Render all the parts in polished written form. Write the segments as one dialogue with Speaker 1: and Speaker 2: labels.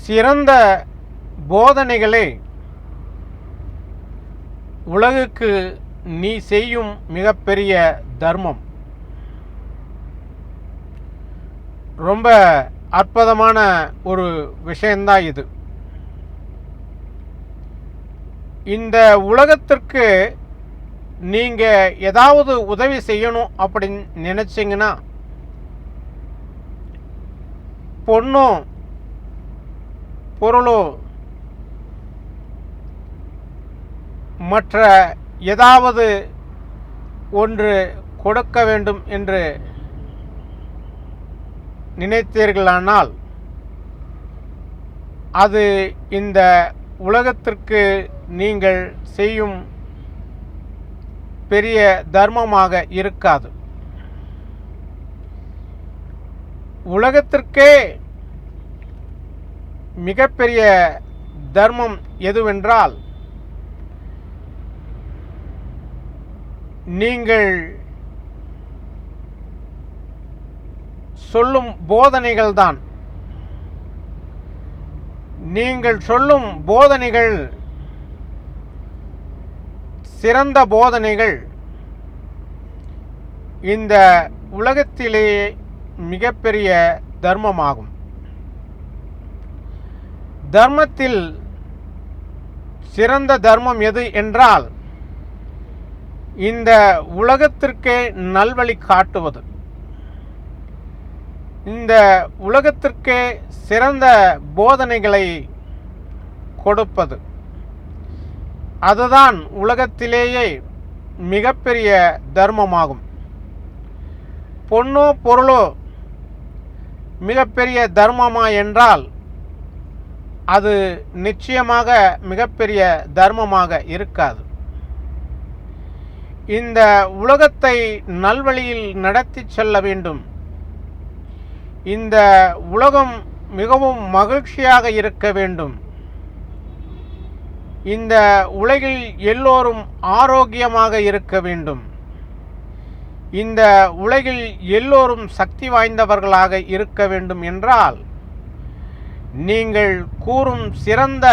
Speaker 1: சிறந்த போதனைகளே உலகுக்கு நீ செய்யும் மிகப்பெரிய தர்மம். ரொம்ப அற்புதமான ஒரு விஷயந்தான் இது. இந்த உலகத்திற்கு நீங்கள் ஏதாவது உதவி செய்யணும் அப்படின்னு நினச்சிங்கன்னா, பொண்ணோ பொருளோ மற்ற ஏதாவது ஒன்று கொடுக்க வேண்டும் என்று நினைத்தீர்களானால், அது இந்த உலகத்திற்கு நீங்கள் செய்யும் பெரிய தர்மமாக இருக்காது. உலகத்திற்கே மிகப்பெரிய தர்மம் எதுவென்றால், நீங்கள் சொல்லும் போதனைகள்தான். நீங்கள் சொல்லும் போதனைகள் சிறந்த போதனைகள் இந்த உலகத்திலேயே மிகப்பெரிய தர்மமாகும். தர்மத்தில் சிறந்த தர்மம் எது என்றால், இந்த உலகத்திற்கே நல்வழி காட்டுவது, இந்த உலகத்திற்கே சிறந்த போதனைகளை கொடுப்பது. அதுதான் உலகத்திலேயே மிகப்பெரிய தர்மமாகும். பொன்னோ பொருளோ மிகப்பெரிய தர்மமா என்றால், அது நிச்சயமாக மிகப்பெரிய தர்மமாக இருக்காது. இந்த உலகத்தை நல்வழியில் நடத்தி செல்ல வேண்டும். இந்த உலகம் மிகவும் மகிழ்ச்சியாக இருக்க வேண்டும். இந்த உலகில் எல்லோரும் ஆரோக்கியமாக இருக்க வேண்டும். இந்த உலகில் எல்லோரும் சக்தி வாய்ந்தவர்களாக இருக்க வேண்டும் என்றால், நீங்கள் கூறும் சிறந்த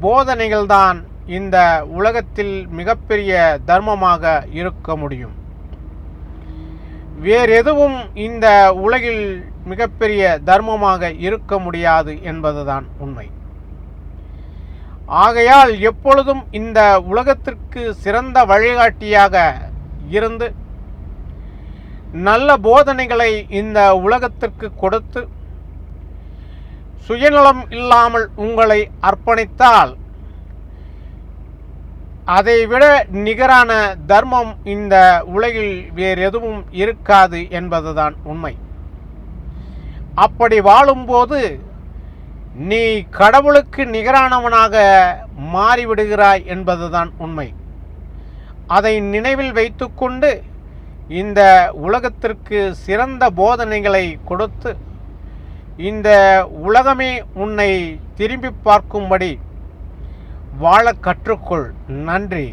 Speaker 1: போதனைகள்தான் இந்த உலகத்தில் மிகப்பெரிய தர்மமாக இருக்க முடியும். வேறெதுவும் இந்த உலகில் மிகப்பெரிய தர்மமாக இருக்க முடியாது என்பதுதான் உண்மை. ஆகையால் எப்பொழுதும் இந்த உலகத்திற்கு சிறந்த வழிகாட்டியாக இருந்து நல்ல போதனைகளை இந்த உலகத்திற்கு கொடுத்து சுயநலம் இல்லாமல் உங்களை அர்ப்பணித்தால், அதைவிட நிகரான தர்மம் இந்த உலகில் வேறு எதுவும் இருக்காது என்பதுதான் உண்மை. அப்படி வாழும்போது நீ கடவுளுக்கு நிகரானவனாக மாறிவிடுகிறாய் என்பதுதான் உண்மை. அதை நினைவில் வைத்துக்கொண்டு இந்த உலகத்திற்கு சிறந்த போதனைகளை கொடுத்து இந்த உலகமே உன்னை திரும்பி பார்க்கும்படி வாழ கற்றுக்கொள். நன்றி.